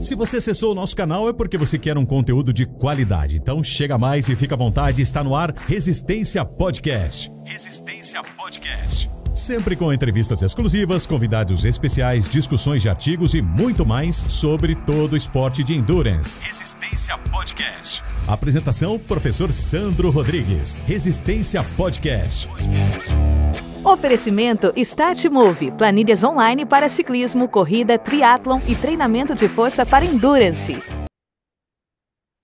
Se você acessou o nosso canal é porque você quer um conteúdo de qualidade. Então chega mais e fica à vontade, está no ar Resistência Podcast. Resistência Podcast. Sempre com entrevistas exclusivas, convidados especiais, discussões de artigos e muito mais sobre todo o esporte de endurance. Resistência Podcast. Apresentação, professor Sandro Rodrigues. Resistência Podcast. Oferecimento Statmove, planilhas online para ciclismo, corrida, triatlon e treinamento de força para endurance.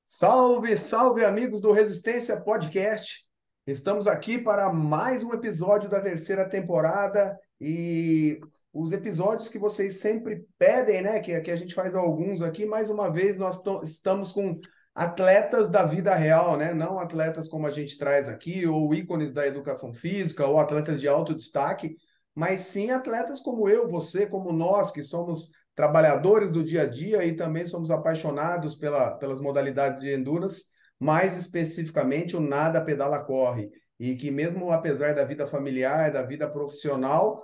Salve, salve amigos do Resistência Podcast. Estamos aqui para mais um episódio da terceira temporada e os episódios que vocês sempre pedem, né? Que a gente faz alguns aqui. Mais uma vez nós estamos com atletas da vida real, né? Não atletas como a gente traz aqui, ou ícones da educação física, ou atletas de alto destaque, mas sim atletas como eu, você, como nós, que somos trabalhadores do dia a dia e também somos apaixonados pelas modalidades de endurance, mais especificamente o nada pedala corre, e que mesmo apesar da vida familiar, da vida profissional,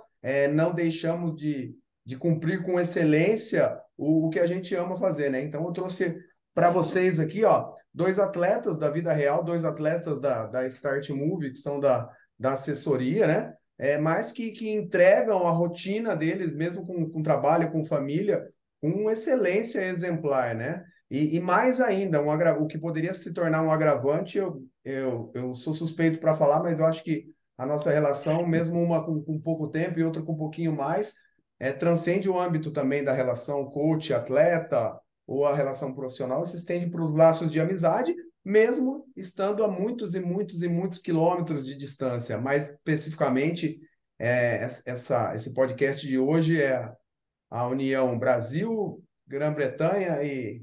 não deixamos de cumprir com excelência o que a gente ama fazer, né? Então eu trouxe para vocês aqui, ó, dois atletas da vida real, dois atletas da Statmove, que são da assessoria, né? Mas que entregam a rotina deles, mesmo com trabalho, com família, com excelência exemplar, né? E mais ainda, o que poderia se tornar um agravante, eu sou suspeito para falar, mas eu acho que a nossa relação, mesmo uma com pouco tempo e outra com um pouquinho mais, transcende o âmbito também da relação coach-atleta, ou a relação profissional, se estende para os laços de amizade, mesmo estando a muitos e muitos e muitos quilômetros de distância. Mais especificamente, esse podcast de hoje é a união Brasil, Grã-Bretanha e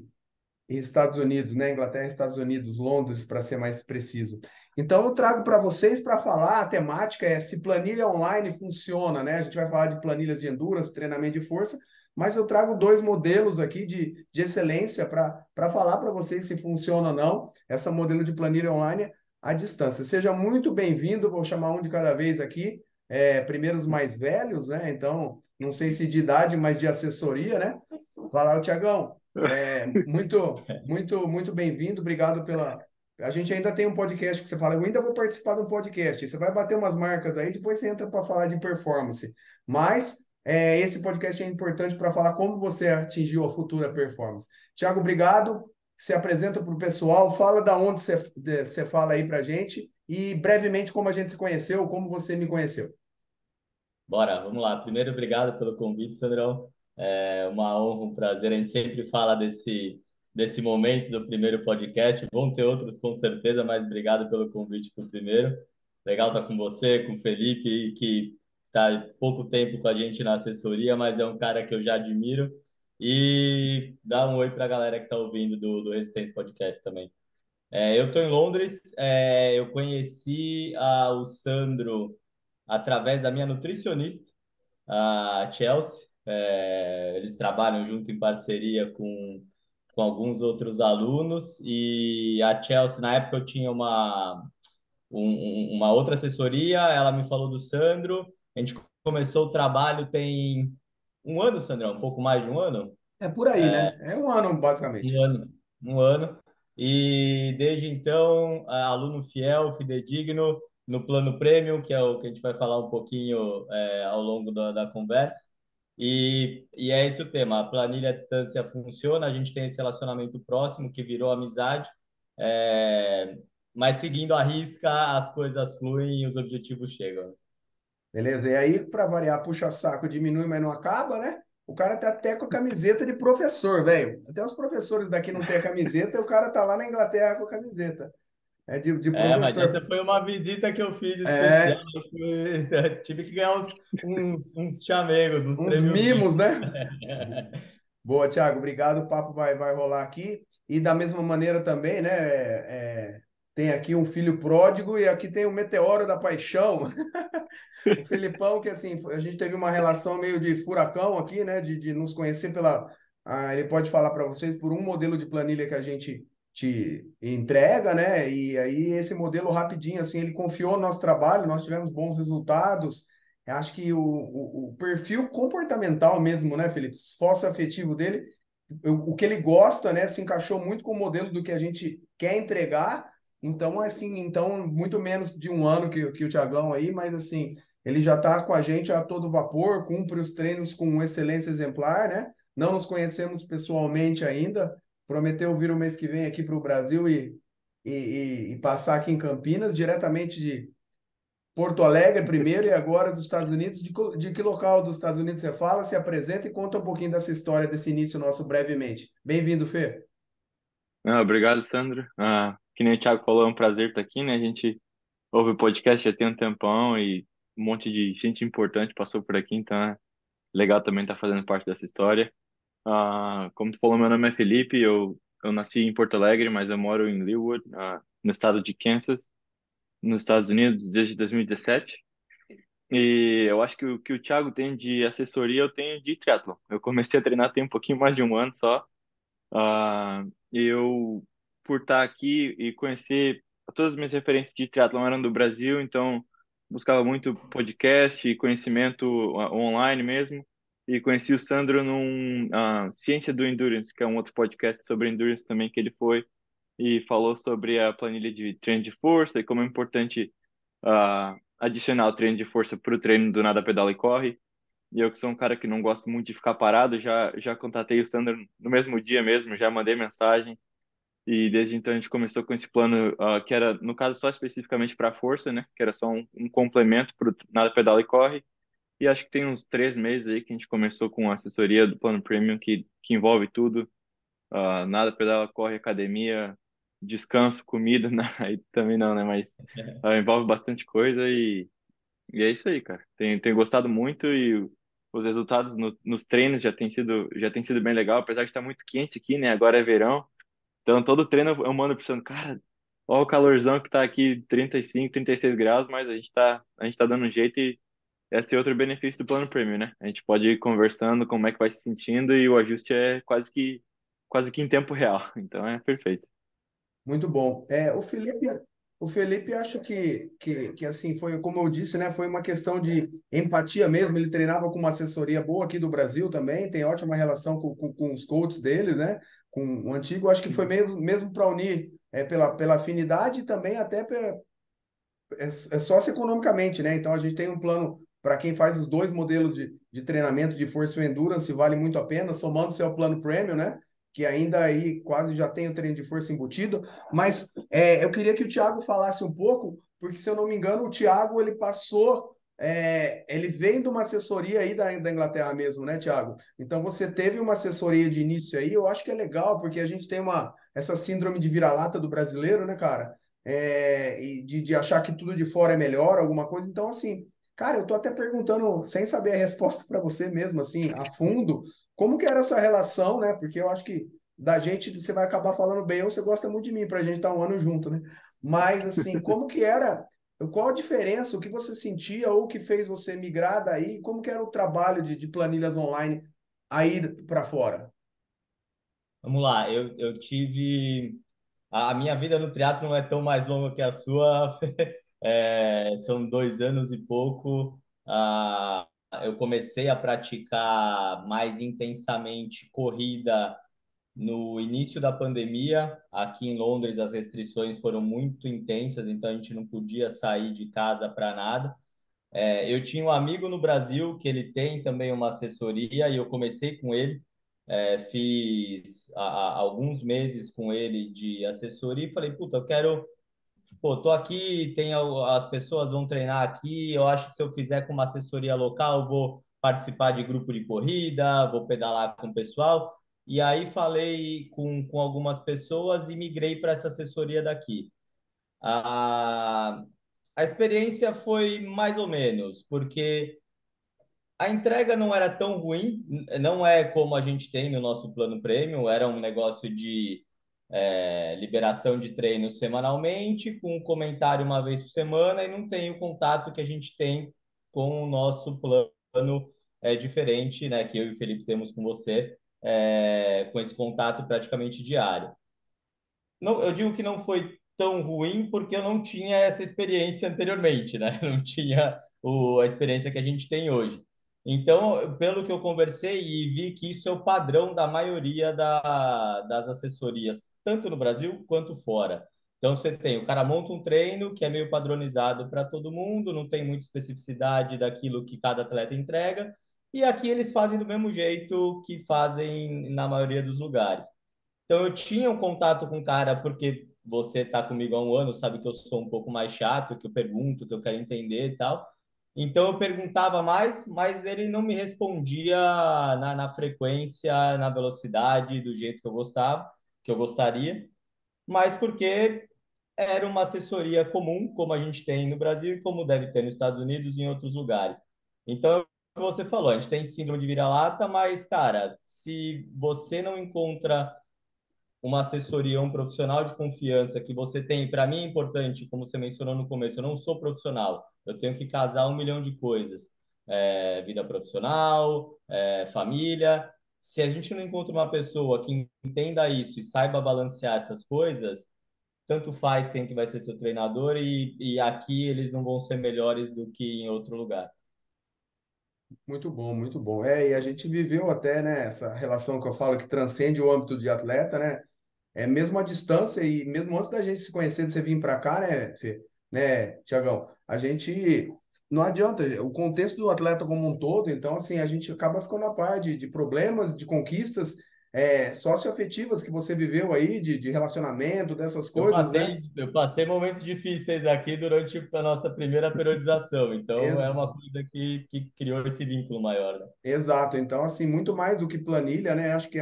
Estados Unidos, né? Inglaterra e Estados Unidos, Londres, para ser mais preciso. Então, eu trago para vocês para falar, a temática é se planilha online funciona, né? A gente vai falar de planilhas de endurance, treinamento de força, mas eu trago dois modelos aqui de excelência para falar para vocês se funciona ou não essa modelo de planilha online à distância. Seja muito bem-vindo, vou chamar um de cada vez aqui, primeiro os mais velhos, né? Então, não sei se de idade, mas de assessoria, né? Fala, Tiagão, muito bem-vindo, obrigado pela... A gente ainda tem um podcast que você fala, eu ainda vou participar de um podcast, você vai bater umas marcas aí, depois você entra para falar de performance, mas esse podcast é importante para falar como você atingiu a futura performance. Tiago, obrigado, se apresenta para o pessoal, fala da onde você fala aí para a gente e brevemente como a gente se conheceu, como você me conheceu. Bora, vamos lá. Primeiro, obrigado pelo convite, Sandrão. É uma honra, um prazer. A gente sempre fala desse momento do primeiro podcast. Vão ter outros, com certeza, mas obrigado pelo convite para o primeiro. Legal estar com você, com o Felipe, que está pouco tempo com a gente na assessoria, mas é um cara que eu já admiro. E dá um oi para a galera que está ouvindo do Resistência Podcast também. Eu estou em Londres. Eu conheci o Sandro através da minha nutricionista, a Chelsea. Eles trabalham junto em parceria com alguns outros alunos e a Chelsea, na época eu tinha uma outra assessoria, ela me falou do Sandro, a gente começou o trabalho tem um ano, Sandrão, um pouco mais de um ano? É por aí, né? É um ano, basicamente. Um ano. E desde então, aluno fiel, fidedigno, no plano premium, que é o que a gente vai falar um pouquinho ao longo da conversa. E é esse o tema. A planilha à distância funciona, a gente tem esse relacionamento próximo que virou amizade, mas seguindo a risca, as coisas fluem e os objetivos chegam. Beleza? E aí, para variar, puxa-saco diminui, mas não acaba, né? O cara tá até com a camiseta de professor, velho. Até os professores daqui não têm a camiseta, e o cara tá lá na Inglaterra com a camiseta. É de Mas essa professor. foi uma visita que eu fiz especial. Tive que ganhar uns chamegos, uns Uns prêmios. mimos, né? Boa, Thiago, obrigado. O papo vai rolar aqui. E da mesma maneira também, né? Tem aqui um filho pródigo e aqui tem o meteoro da paixão. O Filipão, que assim, a gente teve uma relação meio de furacão aqui, né? De nos conhecer ele pode falar para vocês por um modelo de planilha que a gente te entrega, né? E aí esse modelo rapidinho, assim, ele confiou no nosso trabalho, nós tivemos bons resultados. Eu acho que o perfil comportamental mesmo, né, Felipe? Esforço afetivo dele o que ele gosta, né, se encaixou muito com o modelo do que a gente quer entregar. Então, assim, então muito menos de um ano que o Thiagão aí, mas assim, ele já está com a gente a todo vapor, cumpre os treinos com excelência exemplar, né? Não nos conhecemos pessoalmente ainda. Prometeu vir o mês que vem aqui para o Brasil e passar aqui em Campinas, diretamente de Porto Alegre primeiro e agora dos Estados Unidos. De que local dos Estados Unidos você fala? Se apresenta e conta um pouquinho dessa história, desse início nosso brevemente. Bem-vindo, Fê. Obrigado, Sandro. Que nem o Thiago falou, é um prazer estar aqui, né? A gente ouve o podcast já tem um tempão e um monte de gente importante passou por aqui, então é legal também estar fazendo parte dessa história. Como tu falou, meu nome é Felipe, eu nasci em Porto Alegre, mas eu moro em Leawood, no estado de Kansas, nos Estados Unidos, desde 2017. E eu acho que o que o Thiago tem de assessoria, eu tenho de triatlon. Eu comecei a treinar tem um pouquinho mais de um ano só. Eu, por estar aqui e conhecer todas as minhas referências de triatlon eram do Brasil, então buscava muito podcast e conhecimento online mesmo. E conheci o Sandro num Ciência do Endurance, que é um outro podcast sobre endurance também que ele foi e falou sobre a planilha de treino de força e como é importante adicionar o treino de força para o treino do nada pedala e corre. E eu que sou um cara que não gosto muito de ficar parado, já contatei o Sandro no mesmo dia mesmo, já mandei mensagem. E desde então a gente começou com esse plano, que era, no caso, só especificamente para força, né? Que era só um complemento para nada pedala e corre. E acho que tem uns 3 meses aí que a gente começou com a assessoria do plano premium, que envolve tudo. Nada pedala, corre, academia, descanso, comida, aí também não, né? Mas envolve bastante coisa e é isso aí, cara. Tenho gostado muito e os resultados nos treinos já tem sido bem legal, apesar de estar muito quente aqui, né? Agora é verão, então todo treino eu mando pensando, cara, olha o calorzão que tá aqui, 35, 36 graus, mas a gente tá dando um jeito e esse é outro benefício do plano premium, né? A gente pode ir conversando como é que vai se sentindo e o ajuste é quase que em tempo real. Então é perfeito. Muito bom. O Felipe acho que assim foi, como eu disse, né? Foi uma questão de empatia mesmo. Ele treinava com uma assessoria boa aqui do Brasil também, tem ótima relação com os coaches dele, né? Com o antigo, acho que foi mesmo para unir pela afinidade e também até socioeconomicamente, né? Então a gente tem um plano para quem faz os dois modelos de treinamento de força e endurance, vale muito a pena, somando-se ao plano premium, né? Que ainda aí quase já tem o treino de força embutido. Mas eu queria que o Thiago falasse um pouco, porque se eu não me engano, o Thiago ele passou. Ele vem de uma assessoria aí da Inglaterra mesmo, né, Thiago? Então você teve uma assessoria de início aí, eu acho que é legal, porque a gente tem essa síndrome de vira-lata do brasileiro, né, cara? E de achar que tudo de fora é melhor, alguma coisa. Então, assim, cara, eu tô até perguntando, sem saber a resposta para você mesmo, assim, a fundo, como que era essa relação, né? Porque eu acho que da gente você vai acabar falando bem ou você gosta muito de mim, pra gente estar um ano junto, né? Mas, assim, como que era, qual a diferença, o que você sentia ou o que fez você migrar daí, como que era o trabalho de planilhas online aí para fora? Vamos lá, eu tive. A minha vida no triatlo não é tão mais longa que a sua. São 2 anos e pouco. Eu comecei a praticar mais intensamente corrida no início da pandemia. Aqui em Londres, as restrições foram muito intensas, então a gente não podia sair de casa para nada. Eu tinha um amigo no Brasil que ele tem também uma assessoria e eu comecei com ele. Fiz alguns meses com ele de assessoria e falei, puta, eu quero. Pô, tô aqui, as pessoas vão treinar aqui. Eu acho que se eu fizer com uma assessoria local, eu vou participar de grupo de corrida, vou pedalar com o pessoal. E aí falei com algumas pessoas e migrei para essa assessoria daqui. A, a experiência foi mais ou menos, porque a entrega não era tão ruim, não é como a gente tem no nosso plano premium, era um negócio de liberação de treino semanalmente, com um comentário uma vez por semana, e não tem o contato que a gente tem com o nosso plano diferente, né, que eu e o Felipe temos com você, com esse contato praticamente diário. Não, eu digo que não foi tão ruim porque eu não tinha essa experiência anteriormente, né? Não tinha a experiência que a gente tem hoje. Então, pelo que eu conversei e vi que isso é o padrão da maioria das assessorias, tanto no Brasil quanto fora. Então, você tem, o cara monta um treino que é meio padronizado para todo mundo, não tem muita especificidade daquilo que cada atleta entrega, e aqui eles fazem do mesmo jeito que fazem na maioria dos lugares. Então, eu tinha um contato com o cara, porque você está comigo há um ano, sabe que eu sou um pouco mais chato, que eu pergunto, que eu quero entender e tal. Então, eu perguntava mais, mas ele não me respondia na frequência, na velocidade, do jeito que eu gostava, que eu gostaria, mas porque era uma assessoria comum, como a gente tem no Brasil e como deve ter nos Estados Unidos e em outros lugares. Então, é o que você falou, a gente tem síndrome de vira-lata, mas, cara, se você não encontra uma assessoria, um profissional de confiança que você tem, para mim é importante, como você mencionou no começo, eu não sou profissional, eu tenho que casar um milhão de coisas. Vida profissional, família. Se a gente não encontra uma pessoa que entenda isso e saiba balancear essas coisas, tanto faz quem que vai ser seu treinador e aqui eles não vão ser melhores do que em outro lugar. Muito bom, muito bom. E a gente viveu até, né, essa relação que eu falo que transcende o âmbito de atleta, né? É mesmo a distância e mesmo antes da gente se conhecer, de você vir para cá, né, Fê? Né, Tiagão? A gente não adianta, o contexto do atleta como um todo, então assim, a gente acaba ficando a par de problemas, de conquistas socioafetivas que você viveu aí, de relacionamento, dessas coisas, né? Eu passei momentos difíceis aqui durante a nossa primeira periodização, então é uma Ex coisa que criou esse vínculo maior, né? Exato. Então, assim, muito mais do que planilha, né? Acho que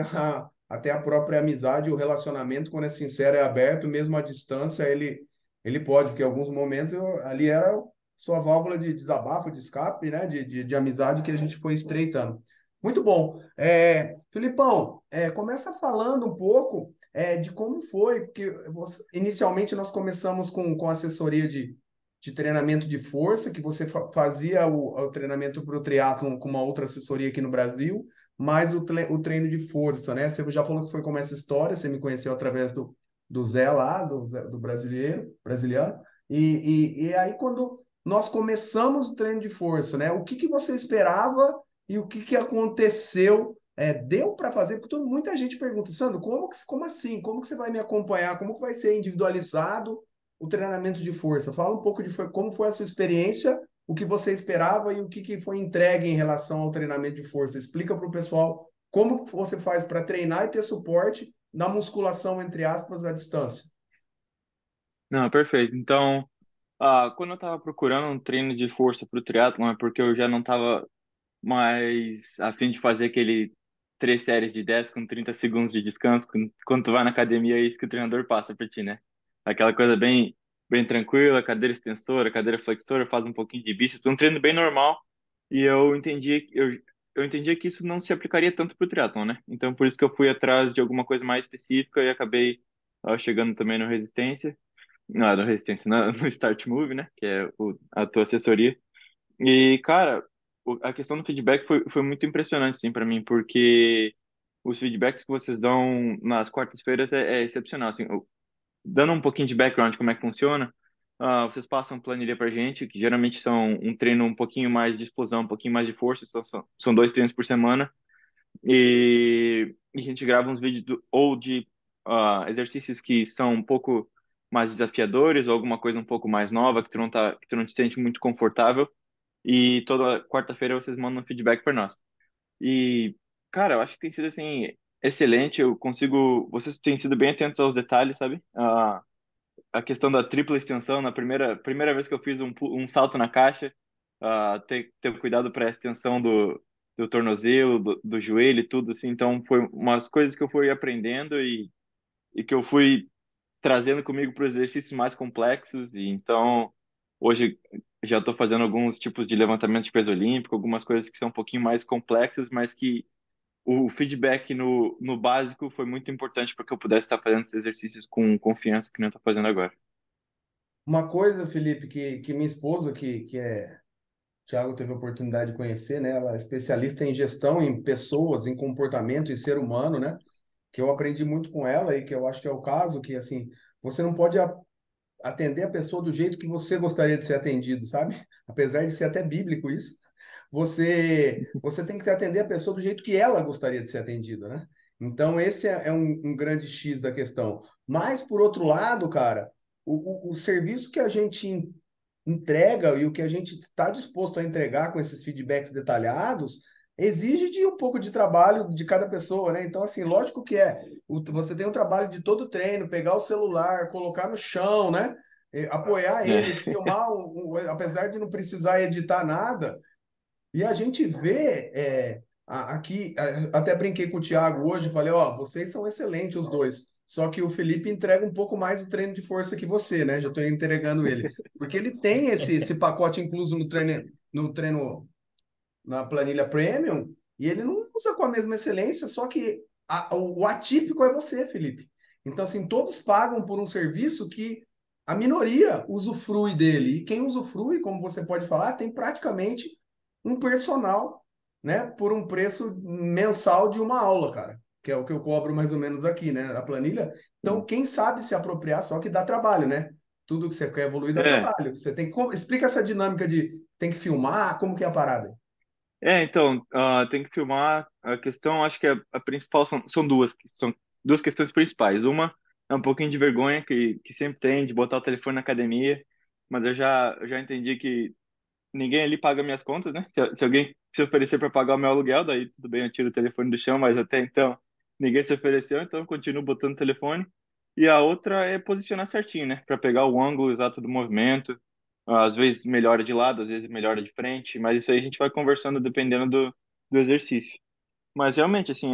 até a própria amizade, o relacionamento, quando é sincero, é aberto, mesmo à distância, ele pode, porque em alguns momentos ali era sua válvula de desabafo, de escape, né? De amizade que a gente foi estreitando. Muito bom. Filipão, começa falando um pouco de como foi, porque inicialmente nós começamos com assessoria de treinamento de força, que você fazia o treinamento para o triatlon com uma outra assessoria aqui no Brasil, mais o treino de força, né? Você já falou que foi como essa história, você me conheceu através do Zé lá, do brasileiro, e aí quando nós começamos o treino de força, né? O que que você esperava e o que que aconteceu? Deu para fazer? Porque muita gente pergunta, Sandro, como assim? Como que você vai me acompanhar? Como que vai ser individualizado o treinamento de força? Fala um pouco de como foi a sua experiência, o que você esperava e o que, que foi entregue em relação ao treinamento de força. Explica para o pessoal como você faz para treinar e ter suporte na musculação, entre aspas, à distância. Não, perfeito. Então, quando eu estava procurando um treino de força para o triatlon, é porque eu já não estava mais a fim de fazer aquele 3 séries de 10 com 30 segundos de descanso. Quando tu vai na academia, é isso que o treinador passa para ti, né? Aquela coisa bem, bem tranquila, cadeira extensora, cadeira flexora, faz um pouquinho de bíceps, um treino bem normal. E eu entendi que isso não se aplicaria tanto para o triatlon, né? Então, por isso que eu fui atrás de alguma coisa mais específica e acabei chegando também no Resistência. Não, no Resistência, no Start Move, né? Que é a tua assessoria. E, cara, a questão do feedback foi muito impressionante, assim, para mim, porque os feedbacks que vocês dão nas quartas-feiras é excepcional, assim. Dando um pouquinho de background de como é que funciona, vocês passam planilha pra gente, que geralmente são um treino um pouquinho mais de explosão, um pouquinho mais de força, são 2 treinos por semana, e a gente grava uns vídeos ou de exercícios que são um pouco mais desafiadores, ou alguma coisa um pouco mais nova, que tu não te sente muito confortável, e toda quarta-feira vocês mandam feedback para nós. E, cara, eu acho que tem sido, assim, excelente, vocês têm sido bem atentos aos detalhes, sabe? A questão da tripla extensão, na primeira vez que eu fiz um salto na caixa, ter cuidado para a extensão do tornozelo, do joelho e tudo, assim. Então, foi umas coisas que eu fui aprendendo e que eu fui trazendo comigo para os exercícios mais complexos. E então, hoje já estou fazendo alguns tipos de levantamento de peso olímpico, algumas coisas que são um pouquinho mais complexas, mas que o feedback no básico foi muito importante para que eu pudesse estar fazendo esses exercícios com confiança que não estou fazendo agora. Uma coisa, Felipe, que minha esposa, que Thiago teve a oportunidade de conhecer, né? Ela é especialista em gestão, em pessoas, em comportamento, em ser humano, né? Que eu aprendi muito com ela e que eu acho que é o caso, que assim, você não pode atender a pessoa do jeito que você gostaria de ser atendido, sabe? Apesar de ser até bíblico isso, você tem que atender a pessoa do jeito que ela gostaria de ser atendida, né? Então, esse é um grande X da questão. Mas, por outro lado, cara, o serviço que a gente entrega e o que a gente está disposto a entregar com esses feedbacks detalhados exige de um pouco de trabalho de cada pessoa, né? Então, assim, lógico que você tem o trabalho de todo treino, pegar o celular, colocar no chão, né? Apoiar ele, É. filmar, apesar de não precisar editar nada, e a gente vê aqui, até brinquei com o Thiago hoje, falei, ó, vocês são excelentes os dois. Só que o Felipe entrega um pouco mais o treino de força que você, né? Já estou entregando ele. Porque ele tem esse pacote incluso no treino, na planilha Premium, e ele não usa com a mesma excelência, só que o atípico é você, Felipe. Então, assim, todos pagam por um serviço que a minoria usufrui dele. E quem usufrui, como você pode falar, tem praticamente um personal, né, por um preço mensal de uma aula, cara, que é o que eu cobro mais ou menos aqui, né, na planilha. Então, quem sabe se apropriar, só que dá trabalho, né? Tudo que você quer evoluir dá É, trabalho. Você tem que explica essa dinâmica de tem que filmar, como que é a parada? então, tem que filmar. A questão, acho que a principal são duas, são duas questões principais. Uma é um pouquinho de vergonha que sempre tem de botar o telefone na academia, mas eu já entendi que ninguém ali paga minhas contas, né? Se alguém se oferecer para pagar o meu aluguel, daí tudo bem, eu tiro o telefone do chão, mas até então ninguém se ofereceu, então eu continuo botando o telefone. E a outra é posicionar certinho, né? Para pegar o ângulo exato do movimento. Às vezes melhora de lado, às vezes melhora de frente, mas isso aí a gente vai conversando dependendo do exercício. Mas realmente, assim,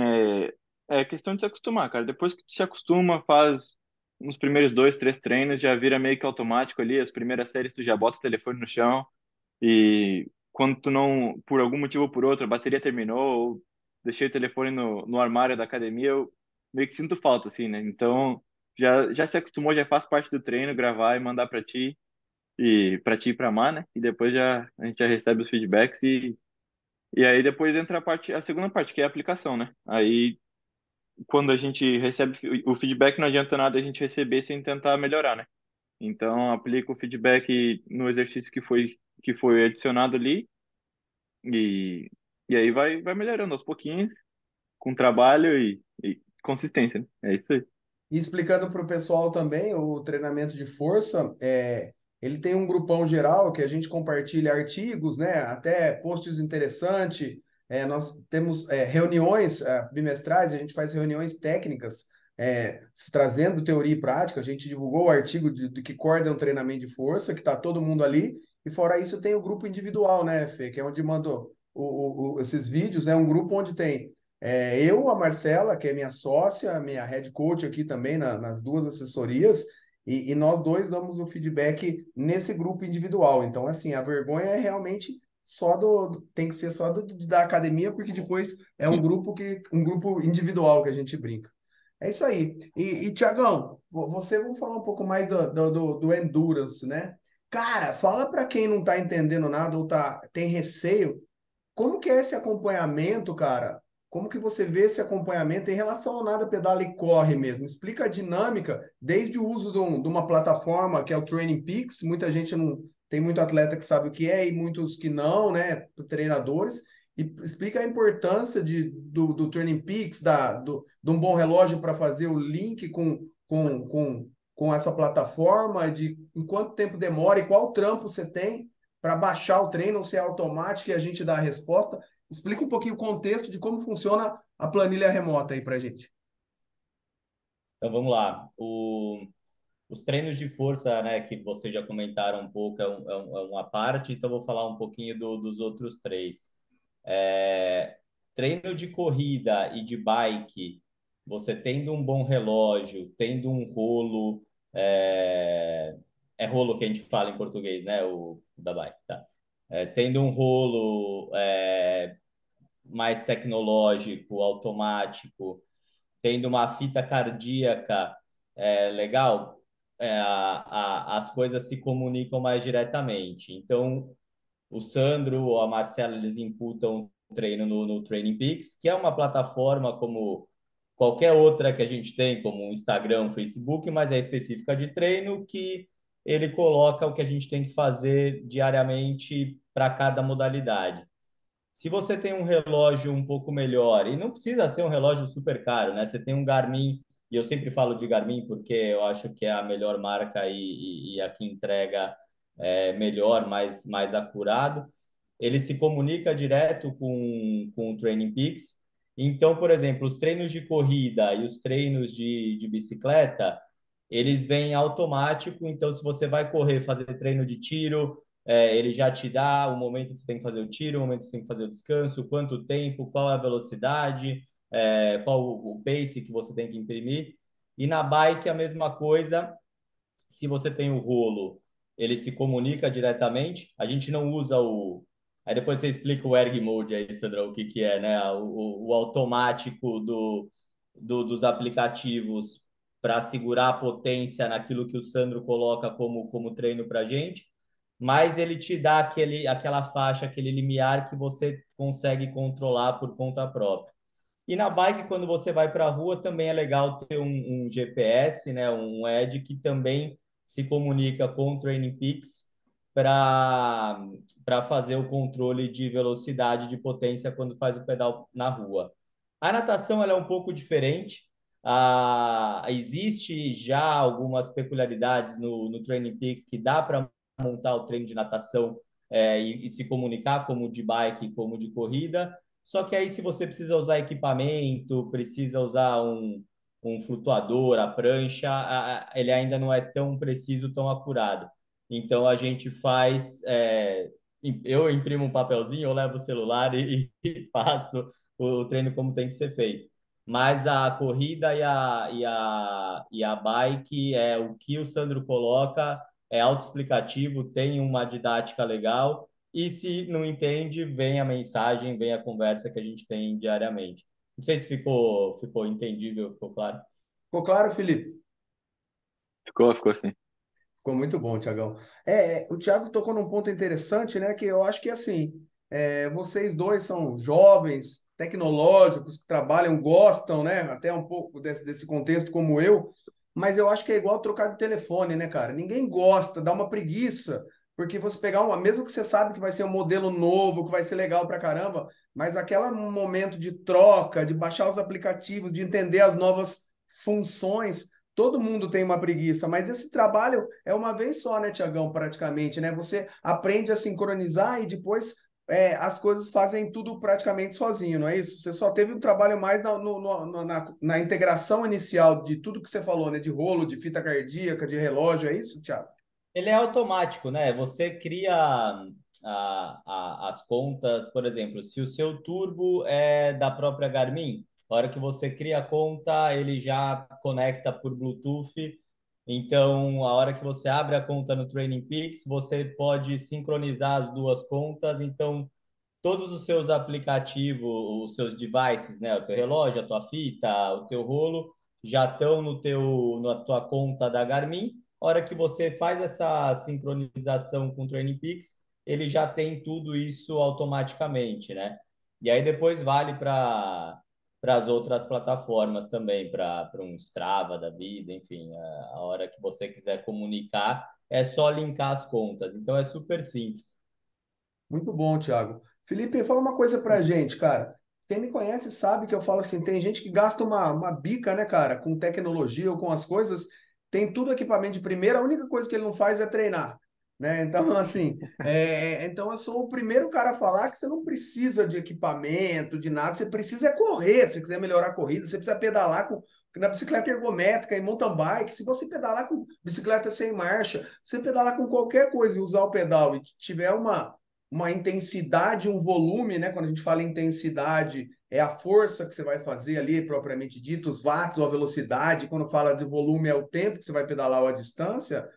é questão de se acostumar, cara. Depois que tu se acostuma, faz uns primeiros dois, três treinos, já vira meio que automático ali. As primeiras séries tu já bota o telefone no chão e quando tu não, por algum motivo ou por outro, a bateria terminou, ou deixei o telefone no armário da academia, eu meio que sinto falta, assim, né? Então, já se acostumou, já faz parte do treino, gravar e mandar pra ti e pra Má, né? E depois a gente já recebe os feedbacks e aí depois entra a segunda parte, que é a aplicação, né? Aí, quando a gente recebe o feedback, não adianta nada a gente receber sem tentar melhorar, né? Então, aplica o feedback no exercício que foi adicionado ali e, e aí vai melhorando aos pouquinhos, com trabalho e consistência, né? É isso aí. E explicando para o pessoal também, o treinamento de força, ele tem um grupão geral que a gente compartilha artigos, né, até posts interessantes. Nós temos reuniões bimestrais, a gente faz reuniões técnicas, trazendo teoria e prática. A gente divulgou o artigo do que corda é um treinamento de força, que está todo mundo ali. E fora isso, tem o grupo individual, né, Fê, que é onde mandou esses vídeos. É um grupo onde tem eu, a Marcela, que é minha sócia, minha head coach aqui também nas duas assessorias, e nós dois damos o feedback nesse grupo individual. Então, assim, a vergonha é realmente tem que ser só da academia, porque depois é um grupo individual que a gente brinca. É isso aí. E Tiagão, vamos falar um pouco mais do endurance, né? Cara, fala para quem não está entendendo nada ou tem receio, como que é esse acompanhamento, cara? Como que você vê esse acompanhamento em relação ao nada pedala e corre mesmo? Explica a dinâmica, desde o uso de uma plataforma que é o Training Peaks, muita gente não tem muito atleta que sabe o que é e muitos que não, né? Treinadores. E explica a importância do Training Peaks, de um bom relógio para fazer o link com essa plataforma, de em quanto tempo demora e qual trampo você tem para baixar o treino, ou se é automático e a gente dá a resposta. Explica um pouquinho o contexto de como funciona a planilha remota aí para gente. Então vamos lá. Os treinos de força, né, que vocês já comentaram um pouco, é uma parte, então vou falar um pouquinho dos outros três. É, treino de corrida e de bike, você tendo um bom relógio, tendo um rolo, é rolo que a gente fala em português, né, o da bike, tá? Tendo um rolo mais tecnológico, automático, tendo uma fita cardíaca legal, as coisas se comunicam mais diretamente. Então, o Sandro ou a Marcela, eles imputam o treino no Training Peaks, que é uma plataforma como qualquer outra que a gente tem, como o Instagram, o Facebook, mas é específica de treino, que ele coloca o que a gente tem que fazer diariamente para cada modalidade. Se você tem um relógio um pouco melhor, e não precisa ser um relógio super caro, né? Você tem um Garmin, e eu sempre falo de Garmin porque eu acho que é a melhor marca e a que entrega melhor, mais acurado. Ele se comunica direto com o Training Peaks. Então, por exemplo, os treinos de corrida e os treinos de bicicleta, eles vêm automático. Então, se você vai correr, fazer treino de tiro, ele já te dá o momento que você tem que fazer o tiro, o momento que você tem que fazer o descanso, quanto tempo, qual é a velocidade, qual o pace que você tem que imprimir. E na bike, a mesma coisa. Se você tem o rolo, ele se comunica diretamente. A gente não usa o. Aí depois você explica o Erg Mode aí, Sandra, o que é, né? O automático dos aplicativos para segurar a potência naquilo que o Sandro coloca como treino para gente, mas ele te dá aquela faixa, aquele limiar que você consegue controlar por conta própria. E na bike, quando você vai para a rua, também é legal ter um GPS, né, um ED que também se comunica com o Training Peaks para fazer o controle de velocidade, de potência quando faz o pedal na rua. A natação ela é um pouco diferente. Existe já algumas peculiaridades no Training Peaks que dá para montar o treino de natação e se comunicar como de bike, como de corrida. Só que aí, se você precisa usar equipamento, precisa usar um flutuador, a prancha, ele ainda não é tão preciso, tão acurado. Então, a gente faz. Eu imprimo um papelzinho, eu levo o celular e faço o treino como tem que ser feito. Mas a corrida e a bike, o que o Sandro coloca, é autoexplicativo, tem uma didática legal. E se não entende, vem a mensagem, vem a conversa que a gente tem diariamente. Não sei se ficou entendível, ficou claro. Ficou claro, Felipe? Ficou assim. Ficou muito bom, Tiagão. O Thiago tocou num ponto interessante, né? Que eu acho que assim, vocês dois são jovens, tecnológicos, que trabalham, gostam, né? Até um pouco desse contexto como eu, mas eu acho que é igual trocar de telefone, né, cara? Ninguém gosta, dá uma preguiça, porque você pegar uma, mesmo que você sabe que vai ser um modelo novo, que vai ser legal pra caramba, mas aquele momento de troca, de baixar os aplicativos, de entender as novas funções. Todo mundo tem uma preguiça, mas esse trabalho é uma vez só, né, Tiagão, praticamente, né? Você aprende a sincronizar e depois as coisas fazem tudo praticamente sozinho, não é isso? Você só teve um trabalho mais na integração inicial de tudo que você falou, né? De rolo, de fita cardíaca, de relógio, é isso, Tiago? Ele é automático, né? Você cria as contas, por exemplo, se o seu turbo é da própria Garmin, a hora que você cria a conta, ele já conecta por Bluetooth. Então, a hora que você abre a conta no Training Peaks, você pode sincronizar as duas contas. Então, todos os seus aplicativos, os seus devices, né, o teu relógio, a tua fita, o teu rolo, já estão na tua conta da Garmin. A hora que você faz essa sincronização com o Training Peaks, ele já tem tudo isso automaticamente, né? E aí depois vale para as outras plataformas também, para um Strava da vida, enfim, a hora que você quiser comunicar, é só linkar as contas. Então é super simples. Muito bom, Thiago. Felipe, fala uma coisa pra gente, cara. Quem me conhece sabe que eu falo assim, tem gente que gasta uma bica, né, cara, com tecnologia ou com as coisas, tem tudo equipamento de primeira, a única coisa que ele não faz é treinar, né? Então, assim, então eu sou o primeiro cara a falar que você não precisa de equipamento, de nada, você precisa é correr, se você quiser melhorar a corrida, você precisa pedalar na bicicleta ergométrica, em mountain bike, se você pedalar com bicicleta sem marcha, se você pedalar com qualquer coisa e usar o pedal e tiver uma intensidade, um volume, né? Quando a gente fala em intensidade, é a força que você vai fazer ali, propriamente dito, os watts ou a velocidade. Quando fala de volume, é o tempo que você vai pedalar ou a distância.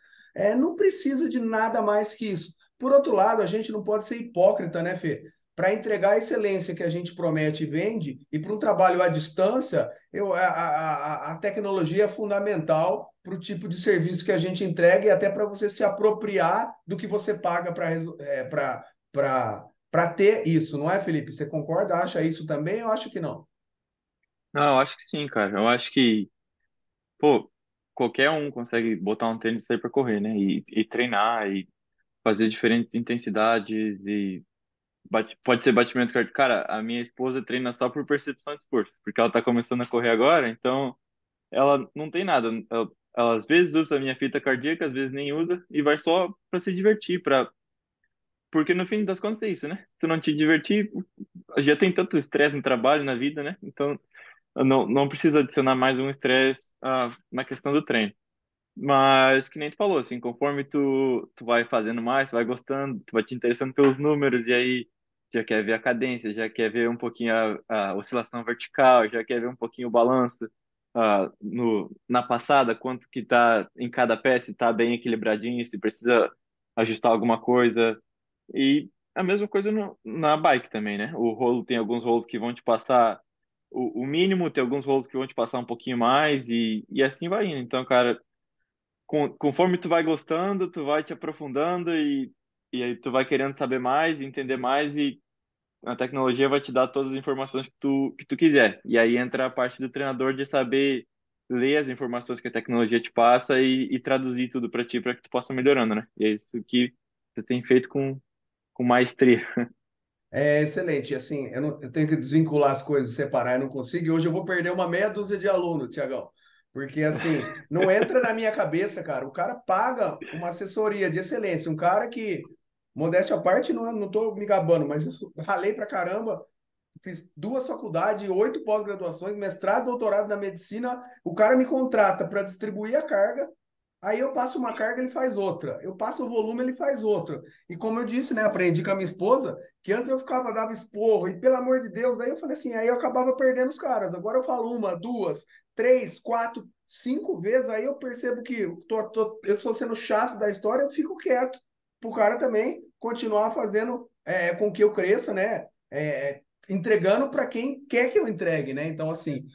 Não precisa de nada mais que isso. Por outro lado, a gente não pode ser hipócrita, né, Fê? Para entregar a excelência que a gente promete e vende, e para um trabalho à distância, a tecnologia é fundamental para o tipo de serviço que a gente entrega e até para você se apropriar do que você paga para ter isso, não é, Felipe? Você concorda? Acha isso também? Eu acho que não. Não, eu acho que sim, cara. Eu acho que, pô, qualquer um consegue botar um tênis aí pra correr, né? E treinar e fazer diferentes intensidades e pode ser batimento cardíaco. Cara, a minha esposa treina só por percepção de esforço, porque ela tá começando a correr agora, então ela não tem nada. Ela às vezes usa a minha fita cardíaca, às vezes nem usa, e vai só para se divertir, porque no fim das contas é isso, né? Se tu não te divertir, já tem tanto estresse no trabalho, na vida, né? Então não precisa adicionar mais um estresse na questão do treino. Mas, que nem tu falou, assim, conforme tu vai fazendo mais, tu vai gostando, tu vai te interessando pelos números, e aí já quer ver a cadência, já quer ver um pouquinho a oscilação vertical, já quer ver um pouquinho o balanço na passada, quanto que tá em cada pé, se tá bem equilibradinho, se precisa ajustar alguma coisa. E a mesma coisa na bike também, né? O rolo, tem alguns rolos que vão te passar o mínimo, tem alguns rolos que vão te passar um pouquinho mais, e assim vai indo. Então, cara, conforme tu vai gostando, tu vai te aprofundando e aí tu vai querendo saber mais, entender mais e a tecnologia vai te dar todas as informações que tu quiser. E aí entra a parte do treinador de saber ler as informações que a tecnologia te passa e traduzir tudo para ti para que tu possa melhorando, né? E é isso que você tem feito com maestria. É excelente. Assim, eu tenho que desvincular as coisas, separar, eu não consigo. E hoje eu vou perder uma meia dúzia de alunos, Tiagão. Porque, assim, não entra na minha cabeça, cara. O cara paga uma assessoria de excelência. Um cara que, modéstia à parte, não tô me gabando, mas eu ralei pra caramba. Fiz duas faculdades, 8 pós-graduações, mestrado, doutorado na medicina. O cara me contrata para distribuir a carga. Aí eu passo uma carga, ele faz outra. Eu passo o volume, ele faz outra. E como eu disse, né, aprendi com a minha esposa, que antes eu ficava, dava esporro, e pelo amor de Deus, daí eu falei assim, aí eu acabava perdendo os caras. Agora eu falo uma, duas, três, quatro, 5 vezes, aí eu percebo que eu estou sendo chato da história, eu fico quieto. Para o cara também continuar fazendo com que eu cresça, né? Entregando para quem quer que eu entregue, né? Então, assim,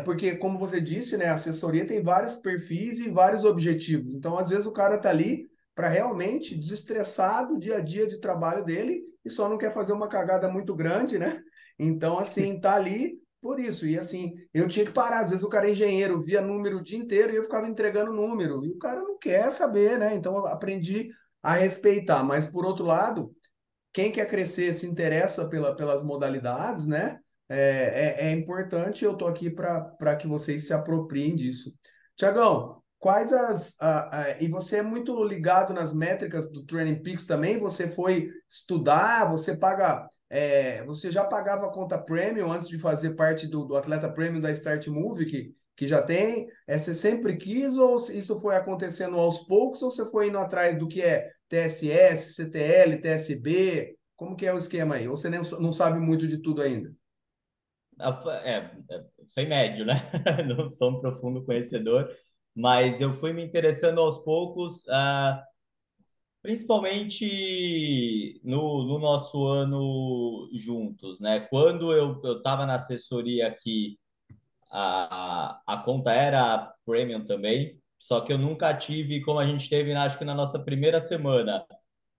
porque, como você disse, né, a assessoria tem vários perfis e vários objetivos. Então, às vezes, o cara tá ali para realmente desestressar do dia a dia de trabalho dele e só não quer fazer uma cagada muito grande, né? Então, assim, tá ali por isso. E, assim, eu tinha que parar. Às vezes, o cara é engenheiro, via número o dia inteiro e eu ficava entregando número. E o cara não quer saber, né? Então, eu aprendi a respeitar. Mas, por outro lado, quem quer crescer se interessa pelas modalidades, né? É importante, eu estou aqui para que vocês se apropriem disso. Tiagão, quais e você é muito ligado nas métricas do Training Peaks também? Você foi estudar, você paga. Você já pagava a conta Premium antes de fazer parte do Atleta Premium da Start Move, que já tem? Você sempre quis ou isso foi acontecendo aos poucos ou você foi indo atrás do que é TSS, CTL, TSB? Como que é o esquema aí? Ou você nem, não sabe muito de tudo ainda? Sem médio, né? Não sou um profundo conhecedor, mas eu fui me interessando aos poucos, principalmente no nosso ano juntos, né? Quando eu estava na assessoria aqui, a conta era premium também, só que eu nunca tive, como a gente teve, acho que na nossa primeira semana,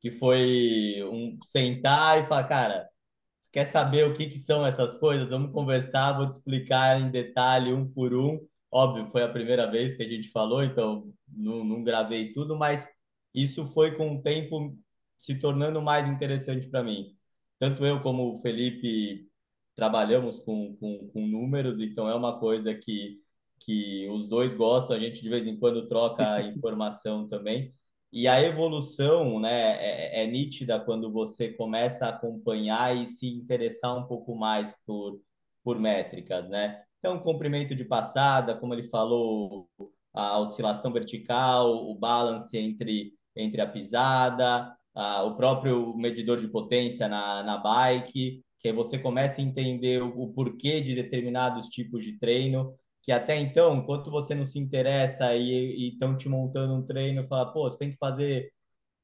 que foi sentar e falar, cara, quer saber o que são essas coisas? Vamos conversar, vou te explicar em detalhe, um por um. Óbvio, foi a primeira vez que a gente falou, então não gravei tudo, mas isso foi com o tempo se tornando mais interessante para mim. Tanto eu como o Felipe trabalhamos com números, então é uma coisa que os dois gostam, a gente de vez em quando troca informação também. E a evolução, né, é nítida quando você começa a acompanhar e se interessar um pouco mais por métricas, né? Então, comprimento de passada, como ele falou, a oscilação vertical, o balance entre a pisada, o próprio medidor de potência na bike, que aí você começa a entender o porquê de determinados tipos de treino, que até então, enquanto você não se interessa e estão te montando um treino, fala, pô, você tem que fazer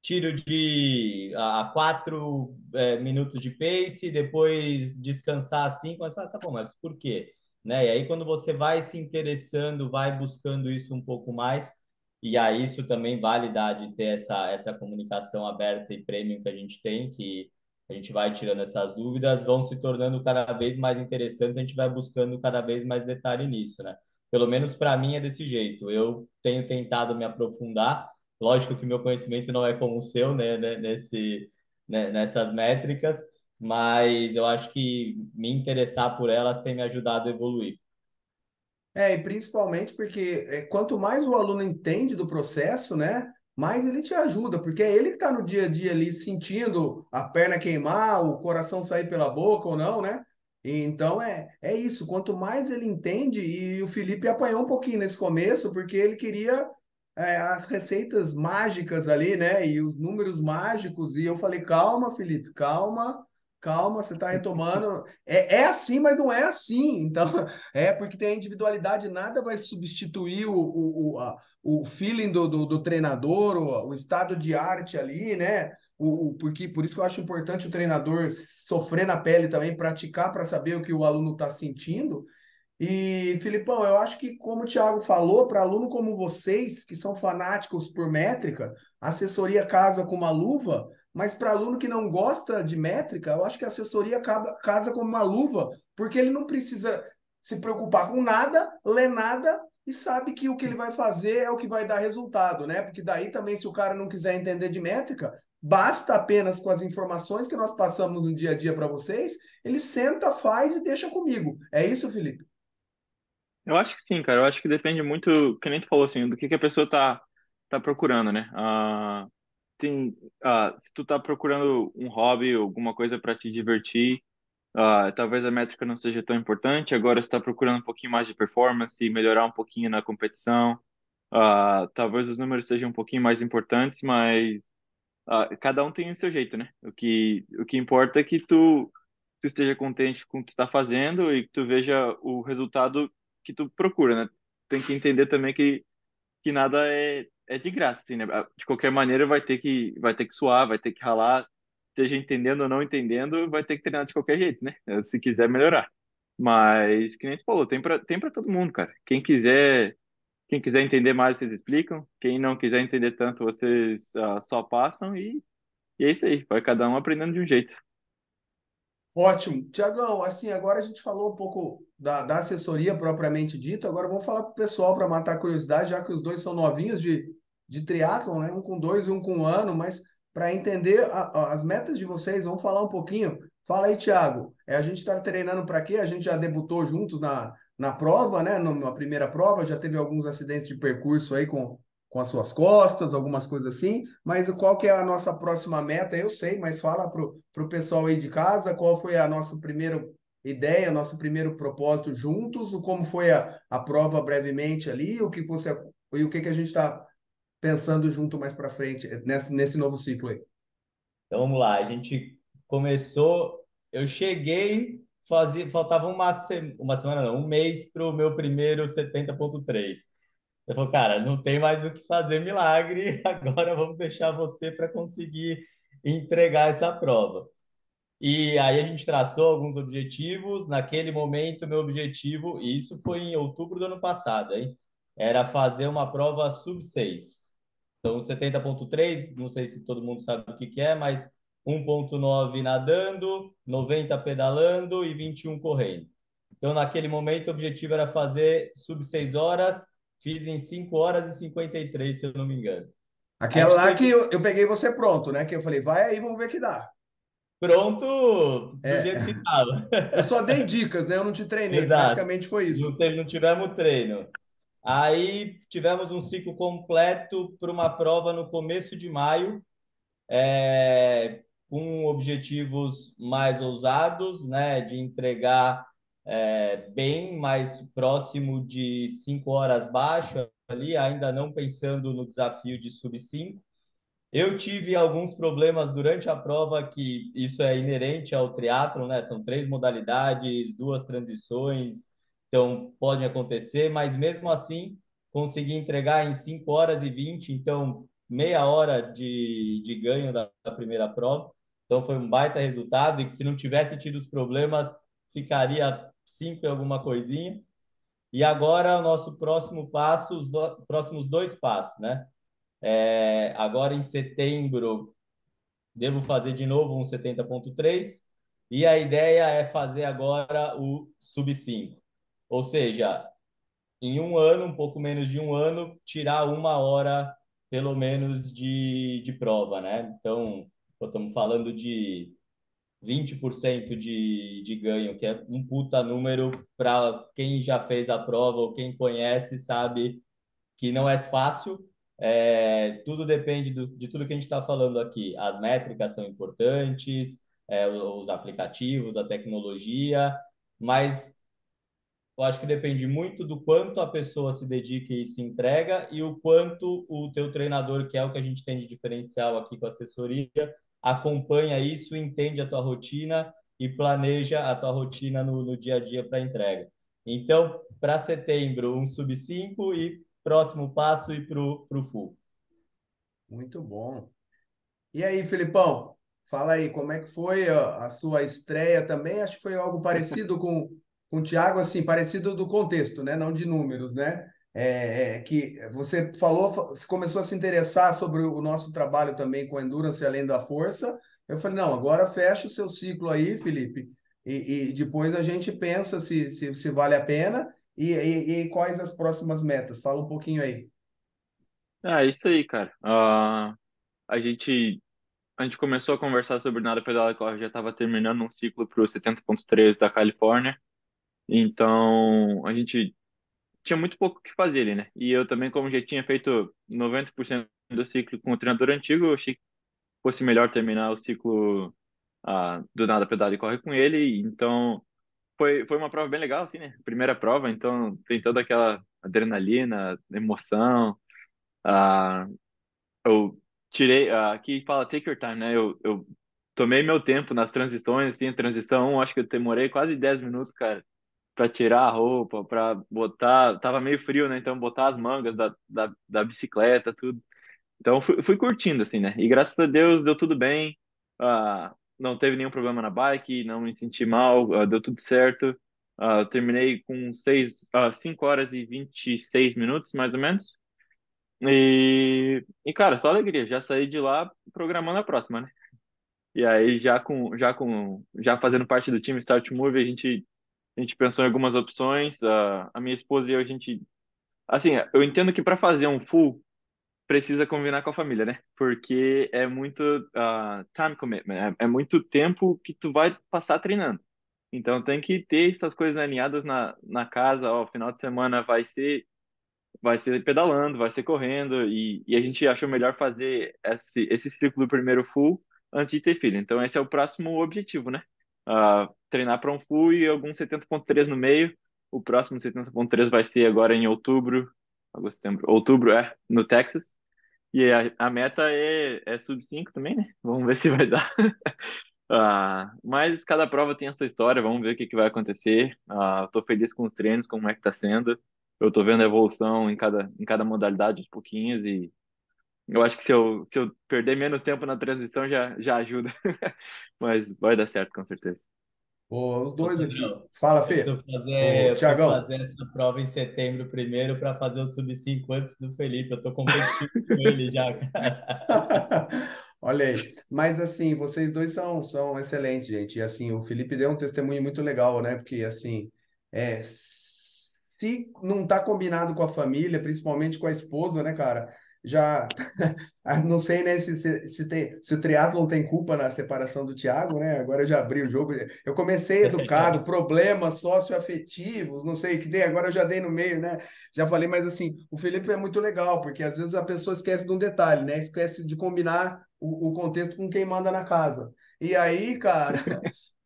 tiro de 4 minutos de pace, depois descansar 5, mas fala, tá bom, mas por quê? Né? E aí, quando você vai se interessando, vai buscando isso um pouco mais, e aí isso também vale dar de ter essa comunicação aberta e premium que a gente tem, que a gente vai tirando essas dúvidas, vão se tornando cada vez mais interessantes, a gente vai buscando cada vez mais detalhe nisso, né? Pelo menos para mim é desse jeito. Eu tenho tentado me aprofundar. Lógico que meu conhecimento não é como o seu, né, nessas métricas, mas eu acho que me interessar por elas tem me ajudado a evoluir. E principalmente porque quanto mais o aluno entende do processo, né, mais ele te ajuda, porque é ele que está no dia a dia ali sentindo a perna queimar, o coração sair pela boca ou não, né? E então é isso, quanto mais ele entende, e o Felipe apanhou um pouquinho nesse começo, porque ele queria as receitas mágicas ali, né, e os números mágicos, e eu falei, calma, Felipe, calma. Calma, você está retomando. É assim, mas não é assim. Então, porque tem a individualidade, nada vai substituir o feeling do treinador, o estado de arte ali, né? Porque, por isso que eu acho importante o treinador sofrer na pele também, praticar para saber o que o aluno está sentindo. E, Filipão, eu acho que, como o Thiago falou, para aluno como vocês, que são fanáticos por métrica, a assessoria casa com uma luva, mas para aluno que não gosta de métrica, eu acho que a assessoria casa com uma luva, porque ele não precisa se preocupar com nada, ler nada e sabe que o que ele vai fazer é o que vai dar resultado, né? Porque daí também, se o cara não quiser entender de métrica, basta apenas com as informações que nós passamos no dia a dia para vocês, ele senta, faz e deixa comigo. É isso, Felipe? Eu acho que sim, cara. Eu acho que depende muito, que nem tu falou assim, do que a pessoa tá procurando, né? Se tu tá procurando um hobby, alguma coisa para te divertir, talvez a métrica não seja tão importante. Agora, se tá procurando um pouquinho mais de performance, melhorar um pouquinho na competição, talvez os números sejam um pouquinho mais importantes, mas cada um tem o seu jeito, né? O que importa é que tu esteja contente com o que tu está fazendo e que tu veja o resultado que tu procura, né? Tem que entender também que nada é de graça, assim, né? De qualquer maneira vai ter que suar, vai ter que ralar, esteja entendendo ou não entendendo, vai ter que treinar de qualquer jeito, né? Se quiser melhorar. Mas, que nem tu falou, tem para todo mundo, cara. Quem quiser entender mais, vocês explicam. Quem não quiser entender tanto, vocês só passam e é isso aí. Vai cada um aprendendo de um jeito. Ótimo. Tiagão, assim, agora a gente falou um pouco da assessoria propriamente dita, agora vamos falar para o pessoal para matar a curiosidade, já que os dois são novinhos de triatlon, né? Um com 2 e um com 1 ano, mas para entender as metas de vocês, vamos falar um pouquinho. Fala aí, Thiago. A gente está treinando para quê? A gente já debutou juntos na prova, né? Na primeira prova, já teve alguns acidentes de percurso aí com as suas costas, algumas coisas assim. Mas qual que é a nossa próxima meta? Eu sei, mas fala para o pessoal aí de casa qual foi a nossa primeira ideia, nosso primeiro propósito juntos, como foi a prova brevemente ali, o que a gente está pensando junto mais para frente nesse novo ciclo aí. Então vamos lá, a gente começou, eu cheguei, faltava uma semana não, um mês para o meu primeiro 70,3. Eu falei, cara, não tem mais o que fazer milagre, agora vamos deixar você para conseguir entregar essa prova. E aí a gente traçou alguns objetivos. Naquele momento, meu objetivo, e isso foi em outubro do ano passado, hein? Era fazer uma prova sub 6. Então, 70,3, não sei se todo mundo sabe o que que é, mas 1,9 nadando, 90 pedalando e 21 correndo. Então, naquele momento, o objetivo era fazer sub 6 horas, fiz em 5 horas e 53, se eu não me engano. A Aquela gente lá foi que eu peguei você pronto, né? Que eu falei, vai aí, vamos ver o que dá. pronto do É, jeito que estava. eu só dei dicas, né? Eu não te treinei, Exato. praticamente foi isso. Não tivemos treino. Aí tivemos um ciclo completo para uma prova no começo de maio, com objetivos mais ousados, né, de entregar bem mais próximo de 5 horas baixo ali, ainda não pensando no desafio de sub 5. Eu tive alguns problemas durante a prova, que isso é inerente ao triatlon, né? São 3 modalidades, 2 transições, então podem acontecer, mas mesmo assim consegui entregar em 5 horas e 20, então meia hora de ganho da primeira prova. Então foi um baita resultado e que se não tivesse tido os problemas, ficaria 5 e alguma coisinha. E agora o nosso próximo passo, próximos 2 passos, né? Agora em setembro, devo fazer de novo um 70,3 e a ideia é fazer agora o sub 5. Ou seja, em um ano, um pouco menos de um ano, tirar 1 hora pelo menos de prova, né? Então, estamos falando de 20% de ganho, que é um puta número para quem já fez a prova ou quem conhece, sabe que não é fácil. Tudo depende de tudo que a gente está falando aqui. As métricas são importantes, os aplicativos, a tecnologia, mas eu acho que depende muito do quanto a pessoa se dedica e se entrega e o quanto o teu treinador, que é o que a gente tem de diferencial aqui com a assessoria, acompanha isso, entende a tua rotina e planeja a tua rotina no dia a dia para entrega. Então, para setembro, um sub 5 e próximo passo ir para o full. Muito bom. E aí, Filipão? Fala aí, como é que foi a sua estreia também? Acho que foi algo parecido com o Thiago, assim, parecido do contexto, né? Não de números, né? Que você falou, você começou a se interessar sobre o nosso trabalho também com Endurance Além da Força. Eu falei, não, agora fecha o seu ciclo aí, Felipe, e depois a gente pensa se vale a pena e quais as próximas metas. Fala um pouquinho aí. É isso aí, cara. A gente, a gente começou a conversar sobre nada pedala e corre, já estava terminando um ciclo para o 70.3 da Califórnia. Então, a gente tinha muito pouco o que fazer ali, né? E eu também, como já tinha feito 90% do ciclo com o treinador antigo, eu achei que fosse melhor terminar o ciclo do nada pedala e corre com ele. Então, foi uma prova bem legal, assim, né? Primeira prova, então tem toda aquela adrenalina, emoção. Ah, eu tirei, aqui fala take your time, né? Eu tomei meu tempo nas transições, assim, a transição 1, acho que eu demorei quase 10 minutos, cara, pra tirar a roupa, pra botar, tava meio frio, né? Então botar as mangas da bicicleta, tudo. Então fui curtindo, assim, né? E graças a Deus deu tudo bem, não teve nenhum problema na bike, não me senti mal, deu tudo certo. Eu terminei com 5 horas e 26 minutos, mais ou menos. Cara, só alegria. Já saí de lá programando a próxima, né? E aí, já fazendo parte do time Start Move, a gente pensou em algumas opções. A minha esposa e eu, assim, eu entendo que para fazer um full, precisa combinar com a família, né? Porque é muito time commitment, é muito tempo que tu vai passar treinando. Então tem que ter essas coisas alinhadas na casa, ó, final de semana vai ser pedalando, vai ser correndo, e a gente achou melhor fazer esse ciclo do primeiro full antes de ter filho. Então, esse é o próximo objetivo, né? Treinar para um full e algum 70.3 no meio. O próximo 70.3 vai ser agora em outubro, agosto, setembro, outubro, no Texas. E a meta é sub 5 também, né? Vamos ver se vai dar. Mas cada prova tem a sua história, vamos ver o que vai acontecer. Eu tô feliz com os treinos, como é que tá sendo. Eu tô vendo a evolução em cada modalidade, aos pouquinhos, e eu acho que se eu perder menos tempo na transição já ajuda. Mas vai dar certo, com certeza. Pô, os Ô, dois aqui. Sandrão, Fala, eu Fê. preciso fazer, Ô, eu preciso Tiagão. fazer essa prova em setembro primeiro para fazer o sub 5 antes do Felipe. Eu tô competitivo com ele já, cara. Olha aí. Mas assim, vocês dois são excelentes, gente. E assim, o Felipe deu um testemunho muito legal, né? Porque assim, se não tá combinado com a família, principalmente com a esposa, né, cara? Já não sei, né, se o triatlon tem culpa na separação do Thiago, né? Agora eu já abri o jogo. Eu comecei educado, problemas socioafetivos, não sei o que tem, agora eu já dei no meio, né? Já falei, mas assim, o Felipe é muito legal, porque às vezes a pessoa esquece de um detalhe, né? Esquece de combinar o contexto com quem manda na casa. E aí, cara,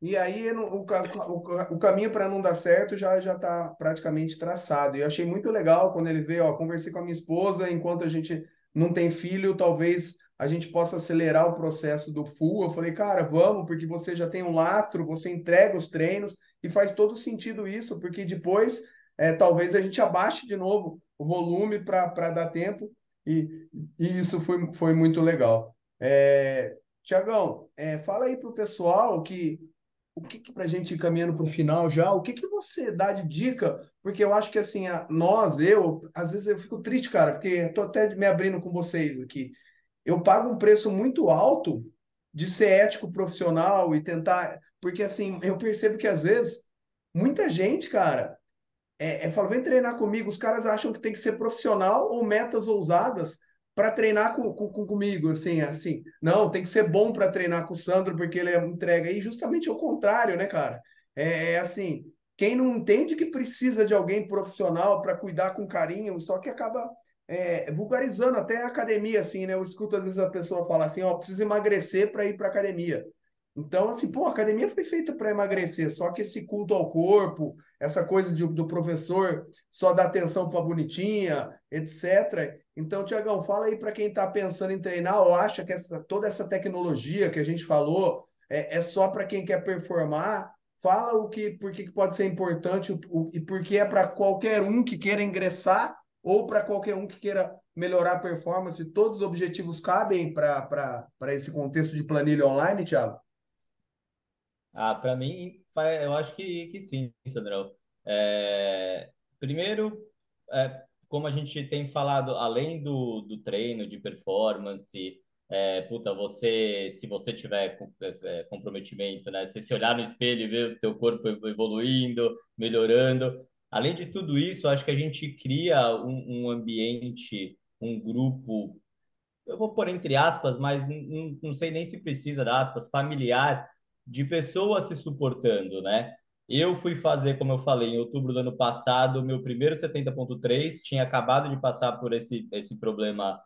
e aí o caminho para não dar certo já está praticamente traçado. E eu achei muito legal quando ele veio, ó, conversei com a minha esposa, enquanto a gente não tem filho, talvez a gente possa acelerar o processo do full. Eu falei, cara, vamos, porque você já tem um lastro, você entrega os treinos e faz todo sentido isso, porque depois talvez a gente abaixe de novo o volume para dar tempo e, e isso foi muito legal. Tiagão, fala aí para o pessoal o que para a gente ir caminhando para o final já, o que você dá de dica? Porque eu acho que assim, às vezes eu fico triste, cara, porque estou até me abrindo com vocês aqui. Eu pago um preço muito alto de ser ético profissional e tentar, porque assim, eu percebo que às vezes muita gente, cara, fala, vem treinar comigo, os caras acham que tem que ser profissional ou metas ousadas para treinar comigo, assim, não, tem que ser bom para treinar com o Sandro, porque ele entrega. E justamente ao contrário, né, cara? É assim, quem não entende que precisa de alguém profissional para cuidar com carinho, só que acaba vulgarizando até a academia, assim, né? Eu escuto às vezes a pessoa falar assim, ó, preciso emagrecer para ir para academia. Então, assim, pô, a academia foi feita para emagrecer, só que esse culto ao corpo, essa coisa do professor só dar atenção para bonitinha, etc. Então, Tiagão, fala aí para quem está pensando em treinar ou acha que toda essa tecnologia que a gente falou é só para quem quer performar. Fala por que pode ser importante e por que é para qualquer um que queira ingressar ou para qualquer um que queira melhorar a performance. Todos os objetivos cabem para esse contexto de planilha online, Thiago? Ah, para mim, eu acho que sim, Sandrão. É, primeiro, como a gente tem falado, além do treino de performance, puta, se você tiver comprometimento, né? Você se olhar no espelho e ver o teu corpo evoluindo, melhorando. Além de tudo isso, acho que a gente cria um ambiente, um grupo, eu vou pôr entre aspas, mas não sei nem se precisa de aspas, familiar, de pessoas se suportando, né? Eu fui fazer, como eu falei, em outubro do ano passado, meu primeiro 70,3, tinha acabado de passar por esse problema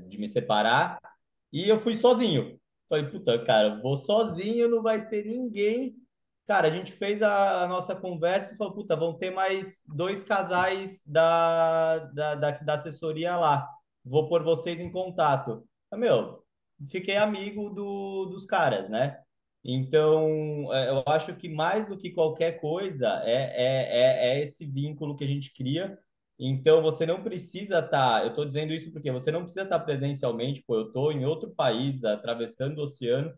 de me separar, e eu fui sozinho. Falei, puta, cara, vou sozinho, não vai ter ninguém. Cara, a gente fez a nossa conversa e falou, puta, vão ter mais dois casais da assessoria lá. Vou pôr vocês em contato. Meu, fiquei amigo dos caras, né? Então, eu acho que mais do que qualquer coisa é esse vínculo que a gente cria. Então, você não precisa estar. Eu estou dizendo isso porque você não precisa estar presencialmente. Pô, eu estou em outro país, atravessando o oceano,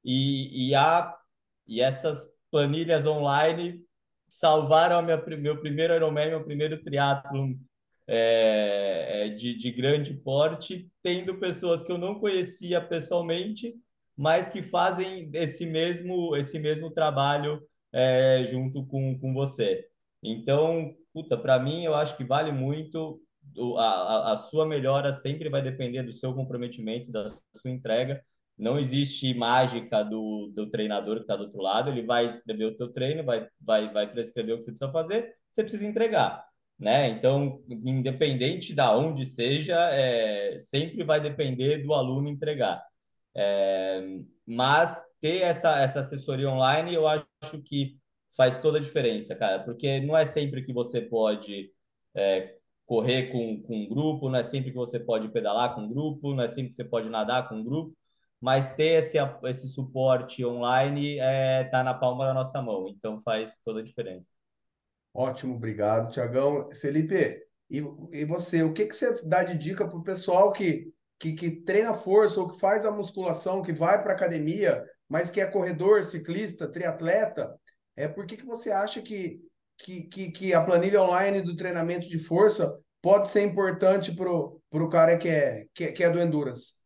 e, e, a, e essas planilhas online salvaram meu primeiro Ironman, meu primeiro triatlon de grande porte, tendo pessoas que eu não conhecia pessoalmente, mas que fazem esse mesmo trabalho junto com você. Então, puta, para mim, eu acho que vale muito. A sua melhora sempre vai depender do seu comprometimento, da sua entrega. Não existe mágica do treinador que está do outro lado. Ele vai escrever o teu treino, vai prescrever o que você precisa fazer, você precisa entregar, né? Então, independente da onde seja, sempre vai depender do aluno entregar. É, mas ter essa assessoria online, eu acho que faz toda a diferença, cara, porque não é sempre que você pode correr com um grupo, não é sempre que você pode pedalar com um grupo, não é sempre que você pode nadar com um grupo, mas ter esse suporte online tá na palma da nossa mão, então faz toda a diferença. Ótimo, obrigado, Tiagão. Felipe, e você, o que que você dá de dica para o pessoal que treina força ou que faz a musculação, que vai para academia, mas que é corredor, ciclista, triatleta? Por que que você acha que a planilha online do treinamento de força pode ser importante pro cara que é do Endurance?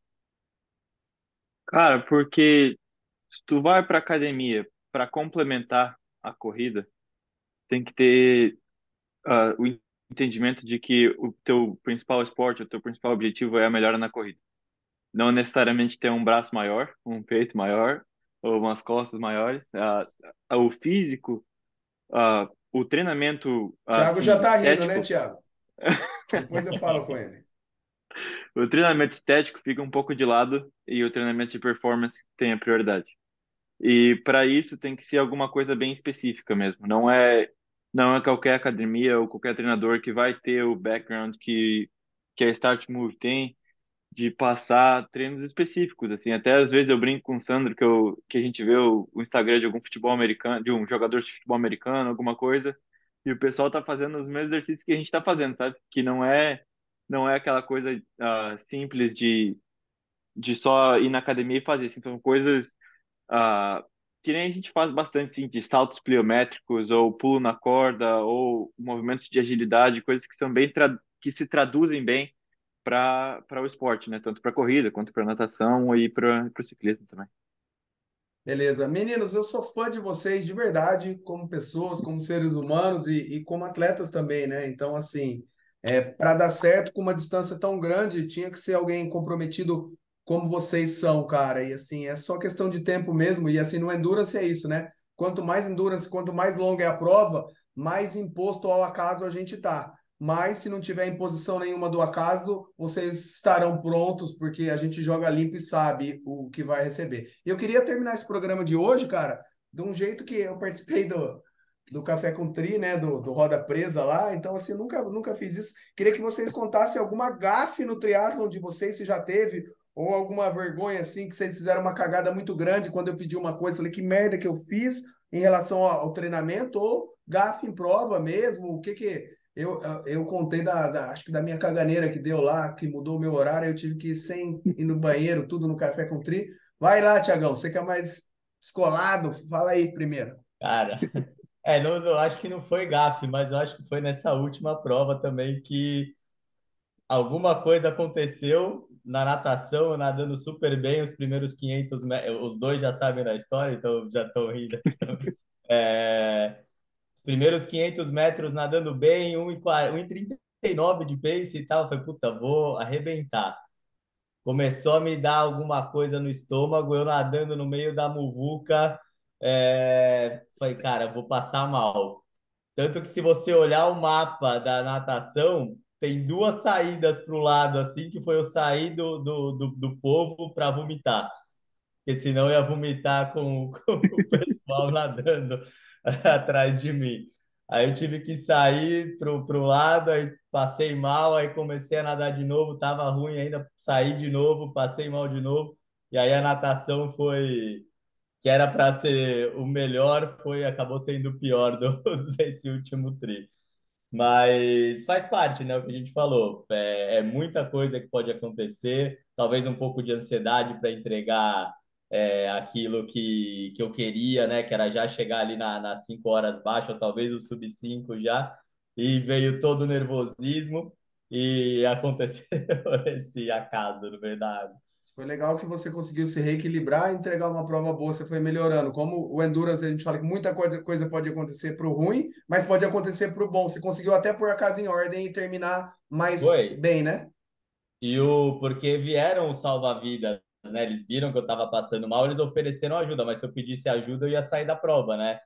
Cara, porque se tu vai para academia para complementar a corrida, tem que ter o entendimento de que o teu principal esporte, o teu principal objetivo é a melhora na corrida. Não necessariamente ter um braço maior, um peito maior ou umas costas maiores. O físico, o treinamento Thiago já assim tá rindo, né, estético, Thiago? Depois eu falo com ele. o treinamento estético fica um pouco de lado e o treinamento de performance tem a prioridade. E para isso tem que ser alguma coisa bem específica mesmo. Não é qualquer academia ou qualquer treinador que vai ter o background que a Start Move tem de passar treinos específicos, assim. Até às vezes eu brinco com o Sandro que a gente vê o Instagram de algum futebol americano, de um jogador de futebol americano, alguma coisa, e o pessoal tá fazendo os mesmos exercícios que a gente tá fazendo, sabe? Que não é aquela coisa simples de só ir na academia e fazer, assim, são coisas ah, que nem a gente faz bastante, assim, de saltos pliométricos, ou pulo na corda, ou movimentos de agilidade, coisas que são que se traduzem bem para o esporte, né? Tanto para corrida quanto para natação e para o ciclismo também. Beleza. Meninos, eu sou fã de vocês de verdade, como pessoas, como seres humanos e como atletas também, né? Então, assim, Para dar certo com uma distância tão grande, tinha que ser alguém comprometido como vocês são, cara. E assim, é só questão de tempo mesmo. E assim, no Endurance é isso, né? Quanto mais Endurance, quanto mais longa é a prova, mais imposto ao acaso a gente tá. Mas se não tiver imposição nenhuma do acaso, vocês estarão prontos, porque a gente joga limpo e sabe o que vai receber. E eu queria terminar esse programa de hoje, cara, de um jeito que eu participei do Café com Tri, né, do Roda Presa lá, então assim, nunca fiz isso. Queria que vocês contassem alguma gafe no triatlon de vocês, se já teve, ou alguma vergonha assim, que vocês fizeram uma cagada muito grande quando eu pedi uma coisa, falei, que merda que eu fiz em relação ao treinamento, ou gafe em prova mesmo, o que que... Eu contei acho que da minha caganeira que deu lá, que mudou o meu horário, eu tive que ir sem ir no banheiro, tudo no Café com Tri. Vai lá, Tiagão, você que é mais descolado, fala aí primeiro. Cara, acho que não foi gafe, mas eu acho que foi nessa última prova também que alguma coisa aconteceu na natação, eu nadando super bem os primeiros 500 metros, os dois já sabem da história, então já estão rindo. É, os primeiros 500 metros nadando bem, 1,39 de pace e tal, eu falei, puta, vou arrebentar. Começou a me dar alguma coisa no estômago, eu nadando no meio da muvuca, falei, cara, eu vou passar mal. Tanto que se você olhar o mapa da natação, tem duas saídas para o lado, assim, que foi eu sair do povo para vomitar. Porque senão eu ia vomitar com, com o pessoal nadando atrás de mim. Aí eu tive que sair pro lado, aí passei mal, aí comecei a nadar de novo, tava ruim ainda, saí de novo, passei mal de novo. E aí a natação foi, que era para ser o melhor, acabou sendo o pior desse último tri. Mas faz parte, né? O que a gente falou. É muita coisa que pode acontecer, talvez um pouco de ansiedade para entregar aquilo que eu queria, né? Que era já chegar ali nas 5 horas baixo, ou talvez o sub 5 já, e veio todo o nervosismo e aconteceu esse acaso no meio da água. Foi legal que você conseguiu se reequilibrar e entregar uma prova boa, você foi melhorando. Como o Endurance, a gente fala que muita coisa pode acontecer para o ruim, mas pode acontecer para o bom. Você conseguiu até pôr a casa em ordem e terminar mais Foi. bem, né? Porque vieram os salva-vidas, né? Eles viram que eu estava passando mal, eles ofereceram ajuda, mas se eu pedisse ajuda, eu ia sair da prova, né?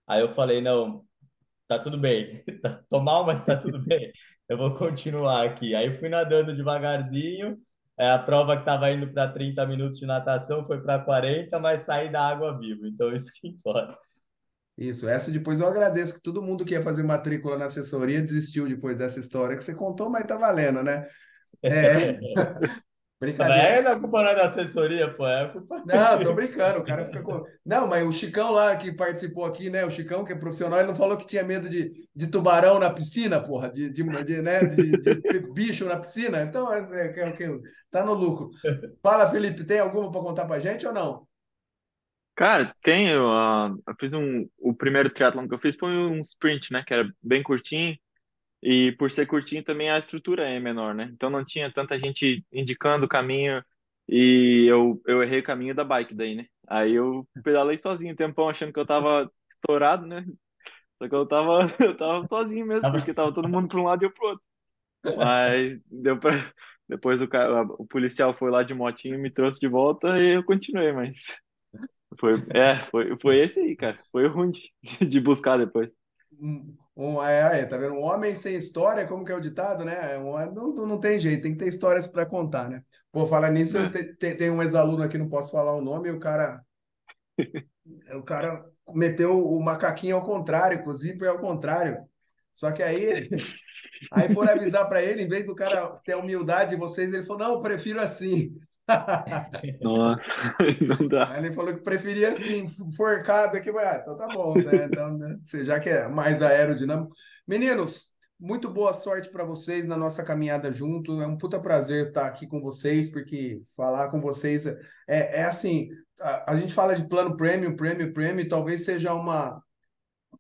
Aí eu falei, não, tá tudo bem. Tô mal, mas tá tudo bem. Eu vou continuar aqui. Aí fui nadando devagarzinho. A prova que estava indo para 30 minutos de natação foi para 40, mas saí da água vivo. Então isso que importa. Isso, essa depois eu agradeço que todo mundo que ia fazer matrícula na assessoria desistiu depois dessa história que você contou, mas tá valendo, né? É, Mas brincadeira. não é culpa não é da assessoria, pô, é culpa. Não, tô brincando, o cara fica com. Não, mas o Chicão lá que participou aqui, né? O Chicão, que é profissional, ele não falou que tinha medo de tubarão na piscina, porra, de bicho na piscina. Então, tá no lucro. Fala, Felipe, tem alguma para contar pra gente ou não? Cara, eu fiz o primeiro triatlon que eu fiz foi um sprint, né? Que era bem curtinho. E por ser curtinho também a estrutura é menor, né? Então não tinha tanta gente indicando o caminho e eu errei o caminho da bike daí, né? Aí eu pedalei sozinho um tempão achando que eu tava estourado, né? Só que eu tava, eu tava sozinho mesmo, porque tava todo mundo para um lado e eu pro outro. Mas deu pra... Depois o policial foi lá de motinho e me trouxe de volta e eu continuei, mas foi esse aí, cara. Foi ruim de buscar depois. Tá vendo? Um homem sem história, como que é o ditado, né? Não tem jeito, tem que ter histórias para contar, né? Pô, falar nisso, eu Né? tenho um ex-aluno aqui, não posso falar o nome, e o cara meteu o macaquinho ao contrário, com o zíper ao contrário. Só que aí foram avisar para ele, em vez do cara ter a humildade de vocês, ele falou: não, eu prefiro assim. Nossa, não dá. Aí ele falou que preferia assim, forcado aqui. Então tá bom, né? Então, né? Você já que é mais aerodinâmico. Meninos, muito boa sorte para vocês na nossa caminhada junto. É um puta prazer estar aqui com vocês, porque falar com vocês é assim, a gente fala de plano premium, talvez seja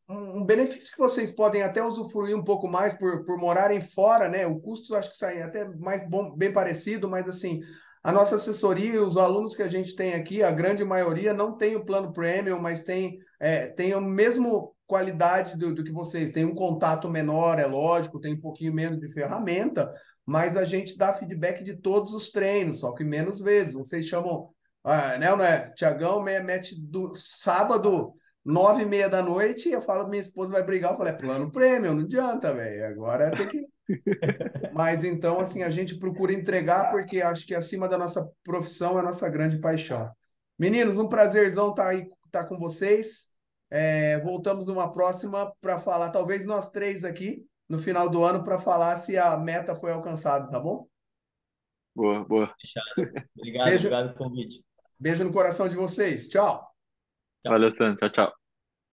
um benefício que vocês podem até usufruir um pouco mais por morarem fora, né? O custo acho que sai até mais bom, bem parecido, mas assim, a nossa assessoria, os alunos que a gente tem aqui, a grande maioria não tem o plano premium, mas tem o mesmo qualidade do que vocês. Tem um contato menor, é lógico, tem um pouquinho menos de ferramenta, mas a gente dá feedback de todos os treinos, só que menos vezes. Vocês chamam, né, não é? Tiagão mete do sábado, 9h30 da noite, e eu falo, minha esposa vai brigar, eu falo, é plano premium, não adianta, velho. Agora tem que. Mas então, assim, a gente procura entregar, porque acho que acima da nossa profissão é a nossa grande paixão. Meninos, um prazerzão estar aí, estar com vocês. Voltamos numa próxima para falar, talvez nós três aqui, no final do ano, para falar se a meta foi alcançada, tá bom? Boa, boa. Fechado. Obrigado, Beijo, obrigado pelo convite. beijo no coração de vocês. Tchau. Tchau. Valeu, Sandro. Tchau, tchau.